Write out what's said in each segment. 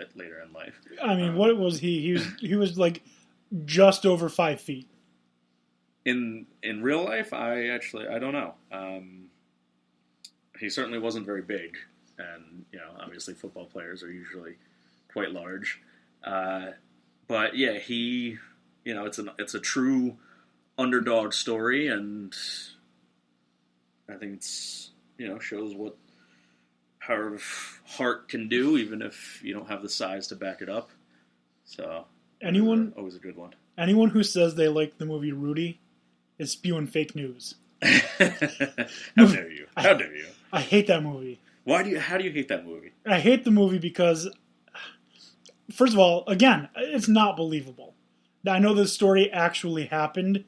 it later in life. I mean, what was he? He was like just over 5 feet. In real life, I don't know. He certainly wasn't very big, and obviously football players are usually quite large. But yeah, it's a true underdog story, and I think it's shows what power of heart can do, even if you don't have the size to back it up. So always a good one. Anyone who says they like the movie Rudy is spewing fake news. How dare you? How dare you? I hate that movie. How do you hate that movie? I hate the movie because, first of all, again, it's not believable. I know this story actually happened,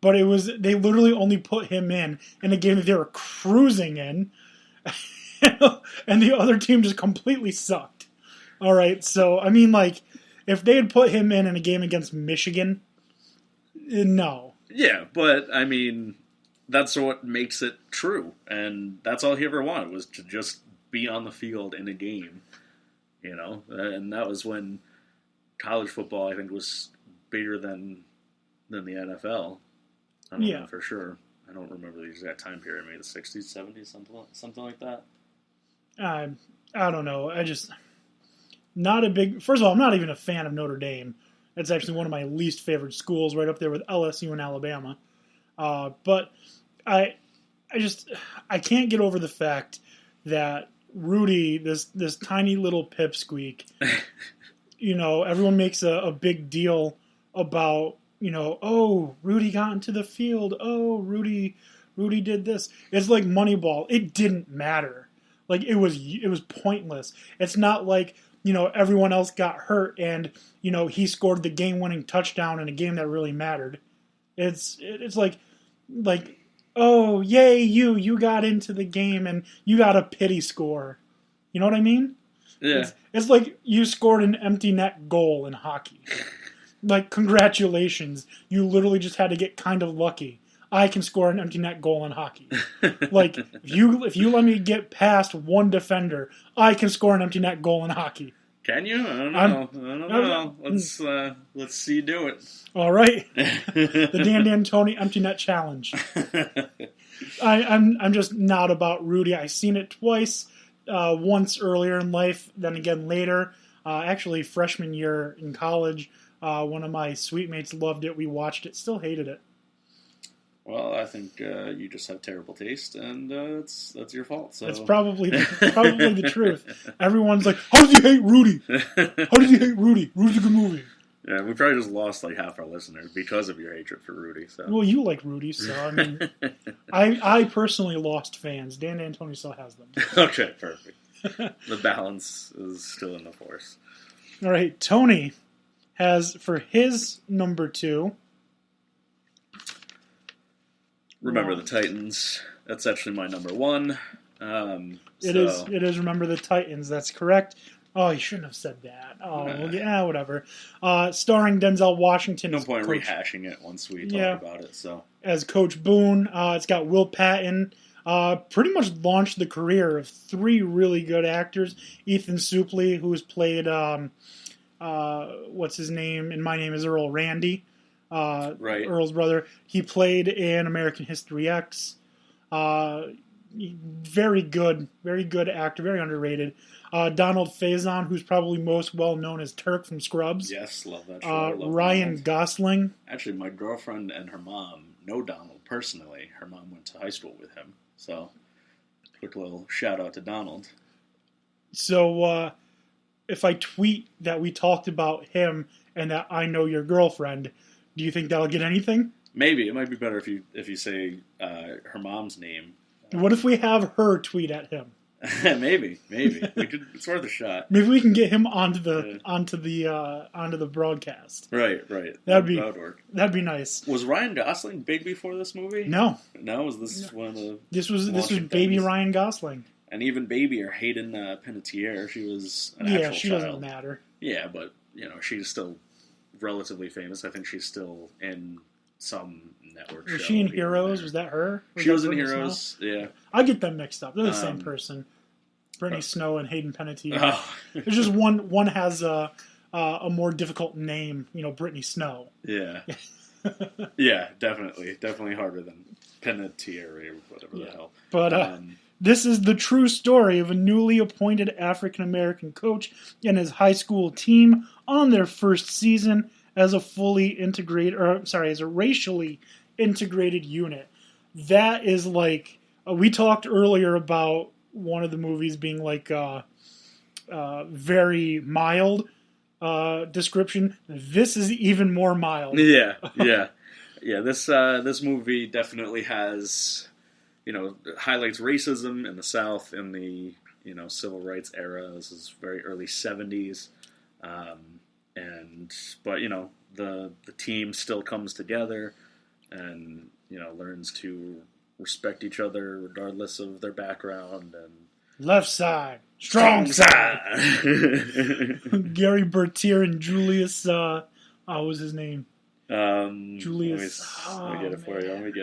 but they literally only put him in a game that they were cruising in, and the other team just completely sucked. All right, so I mean, like, if they had put him in a game against Michigan, no. Yeah, but I mean, that's what makes it true, and that's all he ever wanted, was to just be on the field in a game, and that was when college football, I think, was bigger than the NFL. I don't know for sure. I don't remember the exact time period, maybe the 60s, 70s, something like that. I don't know. First of all, I'm not even a fan of Notre Dame. It's actually one of my least favorite schools, right up there with LSU and Alabama. But I can't get over the fact that Rudy, this tiny little pipsqueak, everyone makes a big deal about, oh, Rudy got into the field. Oh, Rudy did this. It's like Moneyball. It didn't matter. Like, it was pointless. It's not like, everyone else got hurt and, he scored the game-winning touchdown in a game that really mattered. It's like, oh, yay, you got into the game and you got a pity score. You know what I mean? Yeah. It's like you scored an empty net goal in hockey. Like, congratulations. You literally just had to get kind of lucky. I can score an empty net goal in hockey. Like, if you let me get past one defender, I can score an empty net goal in hockey. Can you? I don't know. Let's see you do it. All right. The Dan Tony empty net challenge. I'm just not about Rudy. I've seen it twice. Once earlier in life, then again later. Actually, freshman year in college, one of my suite mates loved it. We watched it, still hated it. Well, I think you just have terrible taste, and that's your fault. So it's probably the truth. Everyone's like, "How does he hate Rudy? How does he hate Rudy? Rudy's a good movie." Yeah, we probably just lost like half our listeners because of your hatred for Rudy. So well, you like Rudy, so I mean, I personally lost fans. Dan D'Antoni still has them. Okay, perfect. The balance is still in the force. All right, Tony has for his number 2. Remember the Titans. That's actually my number 1. It is Remember the Titans. That's correct. Oh, you shouldn't have said that. Oh, whatever. Starring Denzel Washington. No point rehashing it once we talk about it. So as Coach Boone, it's got Will Patton. Pretty much launched the career of 3 really good actors. Ethan Suplee, who's played what's his name? In My Name Is Earl, Randy. Right. Earl's brother. He played in American History X. Very good actor, very underrated. Donald Faison, who's probably most well known as Turk from Scrubs. Yes, love that show. Ryan Gosling. Actually, my girlfriend and her mom know Donald personally. Her mom went to high school with him. So, quick little shout out to Donald. So, if I tweet that we talked about him and that I know your girlfriend, do you think that'll get anything? Maybe. It might be better if you say her mom's name. What if we have her tweet at him? Maybe. It's worth a shot. Maybe we can get him onto the broadcast. Right. That would work. That'd be nice. Was Ryan Gosling big before this movie? No. Was this one of the? This was baby Ryan Gosling. And even baby or Hayden Panettiere, she was an actual she child. Doesn't matter. Yeah, but she's still relatively famous. I think she's still in some network show. Was she in Heroes? Was that her? She was in Heroes, yeah. I get them mixed up. They're the same person. Brittany Snow and Hayden Panettiere. Oh. There's just one has a more difficult name, Brittany Snow. Yeah. Yeah, definitely harder than Panettiere or whatever the hell. But this is the true story of a newly appointed African American coach and his high school team on their first season as a as a racially integrated unit. That is like we talked earlier about one of the movies being like very mild description. This is even more mild. Yeah. This movie definitely has, highlights racism in the South in the civil rights era. This is very early '70s, but the team still comes together and learns to respect each other regardless of their background and left side, strong side. Gary Bertier and Julius. What was his name? Julius. Let me get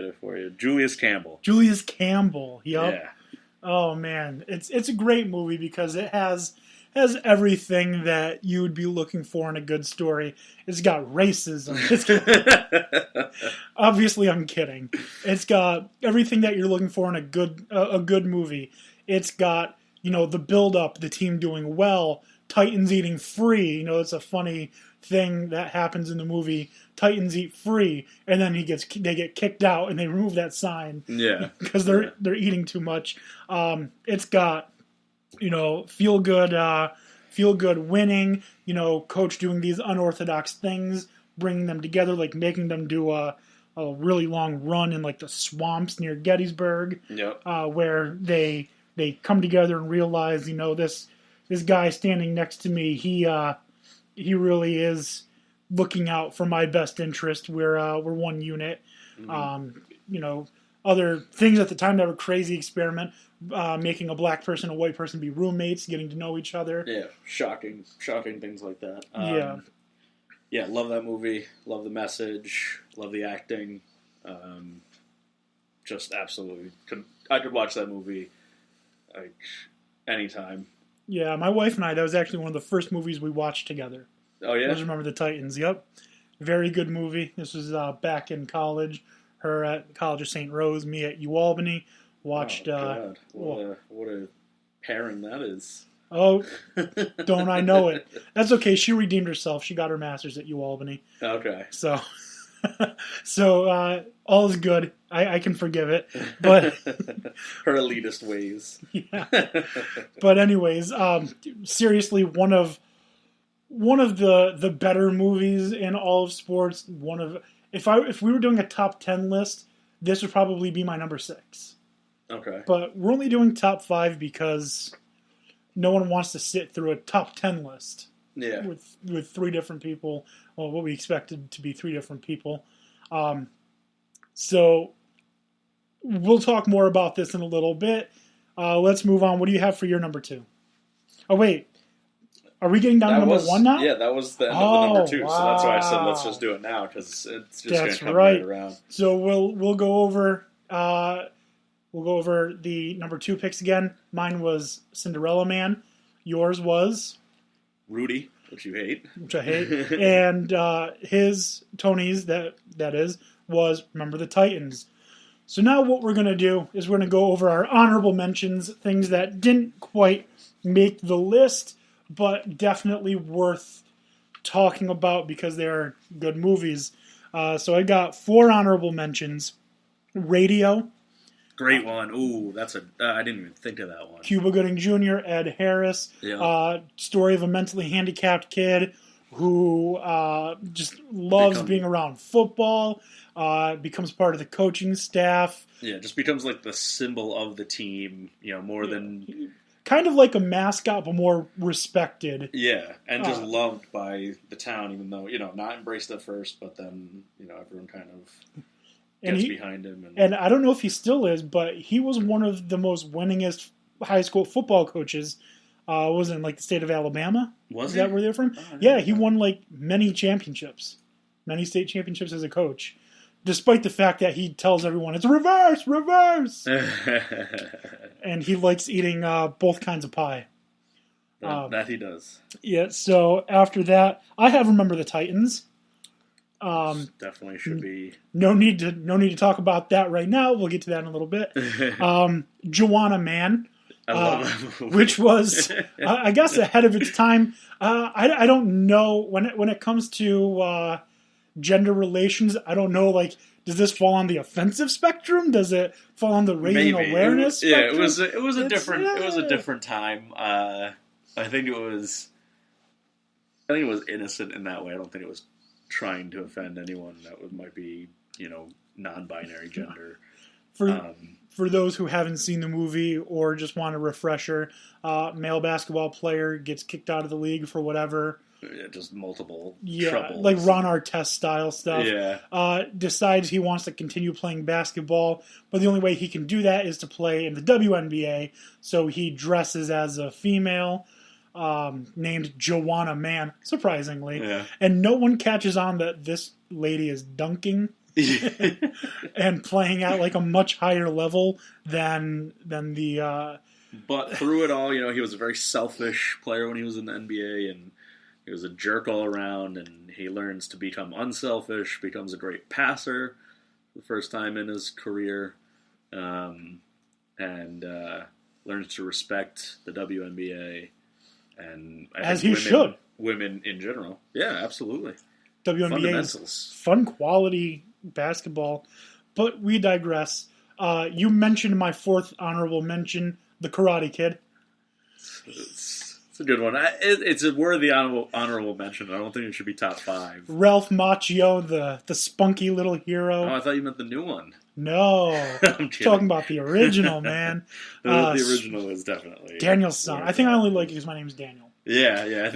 it for you. Julius Campbell. Julius Campbell. Yep. Yeah. Oh man, it's a great movie because it has everything that you would be looking for in a good story. It's got racism. Obviously, I'm kidding. It's got everything that you're looking for in a good movie. It's got the build up, the team doing well, Titans eating free. It's a funny thing that happens in the movie. Titans eat free, and then they get kicked out, and they remove that sign. Yeah, because they're eating too much. It's got feel good winning. Coach doing these unorthodox things, bringing them together, like making them do a really long run in like the swamps near Gettysburg. Yep. Where they come together and realize this guy standing next to me, he really is looking out for my best interest. We're one unit. Mm-hmm. Other things at the time that were crazy experiment, making a black person and a white person be roommates, getting to know each other. Yeah, shocking things like that. Yeah, love that movie. Love the message. Love the acting. Just absolutely, I could watch that movie like anytime. Yeah, my wife and I, that was actually one of the first movies we watched together. Oh, yeah? I just remember the Titans, yep. Very good movie. This was back in college. Her at College of St. Rose, me at UAlbany. Watched... Oh, God. What a pairing that is. Oh, don't I know it. That's okay. She redeemed herself. She got her master's at UAlbany. Okay. So all is good. I can forgive it. But her elitist ways. Yeah. But anyways, seriously, one of the better movies in all of sports. If we were doing a top 10 list, this would probably be my number 6. Okay. But we're only doing top 5 because no one wants to sit through a top 10 list. Yeah. With 3 different people, well, what we expected to be 3 different people. So we'll talk more about this in a little bit. Let's move on. What do you have for your number 2? Oh, wait. Are we getting down to number 1 now? Yeah, that was the end of the number 2. Wow. So that's why I said let's just do it now because it's just going to come right around. So we'll go over the number 2 picks again. Mine was Cinderella Man. Yours was Rudy, which you hate. Which I hate. And Tony's, that is, was Remember the Titans. So now what we're going to do is we're going to go over our honorable mentions, things that didn't quite make the list, but definitely worth talking about because they're good movies. So I got 4 honorable mentions. Radio. Great one. Ooh, I didn't even think of that one. Cuba Gooding Jr., Ed Harris. Yeah. Story of a mentally handicapped kid who just loves being around football, becomes part of the coaching staff. Yeah, just becomes like the symbol of the team, more than... Kind of like a mascot, but more respected. Yeah, and just loved by the town, even though, not embraced at first, but then, everyone kind of gets behind him. And I don't know if he still is, but he was one of the most winningest high school football coaches. Was in like the state of Alabama. Was Is that where they're from? Oh, yeah, he won like many championships. Many state championships as a coach. Despite the fact that he tells everyone, it's reverse! and he likes eating both kinds of pie. That he does. Yeah. So after that, I have Remember the Titans. Definitely should be. No need to talk about that right now. We'll get to that in a little bit. Joanna Man, I love that movie. which was, I guess, ahead of its time. I don't know when it comes to gender relations. I don't know. Like, does this fall on the offensive spectrum? Does it fall on the raising awareness spectrum? Yeah, it was a different time. I think it was innocent in that way. I don't think it was trying to offend anyone that might be, non-binary gender. For those who haven't seen the movie or just want a refresher, male basketball player gets kicked out of the league for whatever. Yeah, just multiple troubles. Like Ron Artest style stuff. Yeah. Decides he wants to continue playing basketball, but the only way he can do that is to play in the WNBA, so he dresses as a female. Named Joanna Man, surprisingly. Yeah. And no one catches on that this lady is dunking and playing at like a much higher level than the... But through it all, he was a very selfish player when he was in the NBA, and he was a jerk all around, and he learns to become unselfish, becomes a great passer for the first time in his career, and learns to respect the WNBA. And as he should. Women in general. Yeah, absolutely. WNBA is fun quality basketball. But we digress. You mentioned my fourth honorable mention, The Karate Kid. It's a good one. It's a worthy honorable mention. I don't think it should be top 5. Ralph Macchio, the spunky little hero. Oh, I thought you meant the new one. No. I'm talking about the original, man. The original is definitely Daniel's son. I think I only like it because my name's Daniel. Yeah. I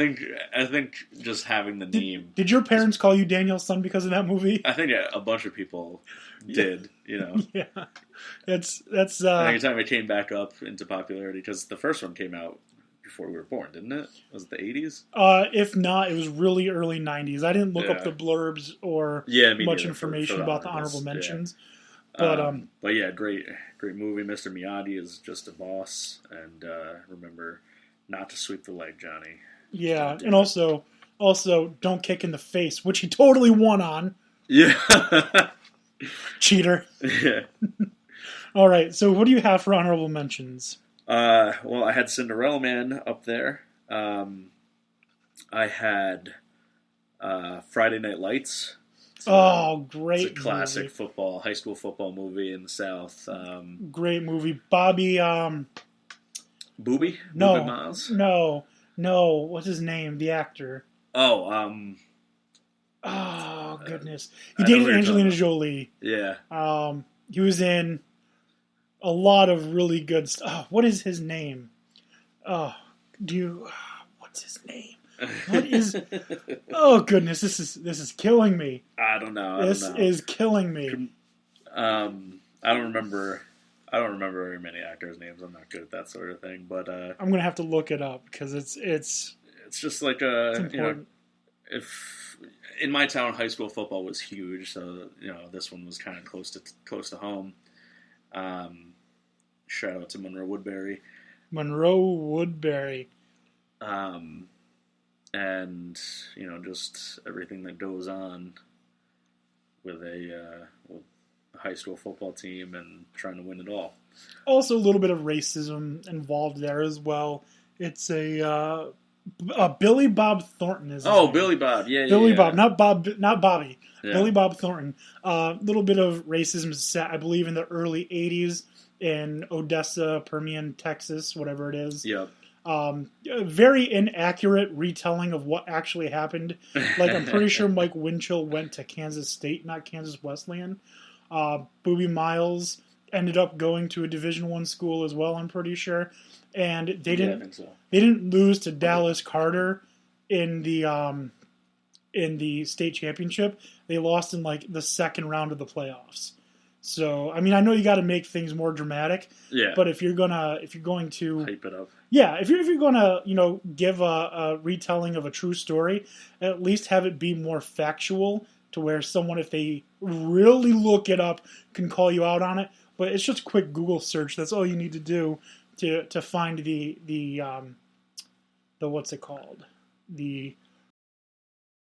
think just having the name. Did your parents call you Daniel's son because of that movie? I think a bunch of people did. Yeah. That's. Anytime it came back up into popularity, because the first one came out before we were born, didn't it? Was it the 80s? If not, it was really early 90s. I didn't look up the blurbs or much information about the honorable mentions. Yeah. But yeah, great movie. Mr. Miyagi is just a boss, and remember not to sweep the leg, Johnny. Yeah, and also don't kick in the face, which he totally won on. Yeah, cheater. Yeah. All right, so what do you have for honorable mentions? Well, I had Cinderella Man up there. I had Friday Night Lights. Great! It's a classic high school football movie in the South. Great movie. Bobby. Booby? No, Booby Miles? No. What's his name? The actor. Oh, goodness. He dated Angelina Jolie. Yeah. He was in a lot of really good stuff. What is his name? What's his name? What is? Oh goodness, this is killing me. I don't know. This is killing me. I don't remember very many actors' names. I'm not good at that sort of thing. But I'm gonna have to look it up because it's just like if in my town high school football was huge, so this one was kind of close to home. Shout out to Monroe Woodbury. And just everything that goes on with a high school football team and trying to win it all. Also, a little bit of racism involved there as well. It's a Billy Bob Thornton is. Oh, name. Billy Bob, yeah, Billy Bob, not Bobby. Yeah. Billy Bob Thornton. A little bit of racism set, I believe, in the early '80s in Odessa, Permian, Texas, whatever it is. Yep. Very inaccurate retelling of what actually happened. Like, I'm pretty sure Mike Winchell went to Kansas State, not Kansas Wesleyan. Booby Miles ended up going to a Division I school as well, I'm pretty sure. And they didn't. I think so. They didn't lose to Dallas Carter in the state championship. They lost in like the second round of the playoffs. So, I mean, I know you got to make things more dramatic. Yeah. But if you're going to hype it up. Yeah, if you're going to give a retelling of a true story, at least have it be more factual to where someone, if they really look it up, can call you out on it. but it's just a quick Google search. That's all you need to do to find the what's it called? The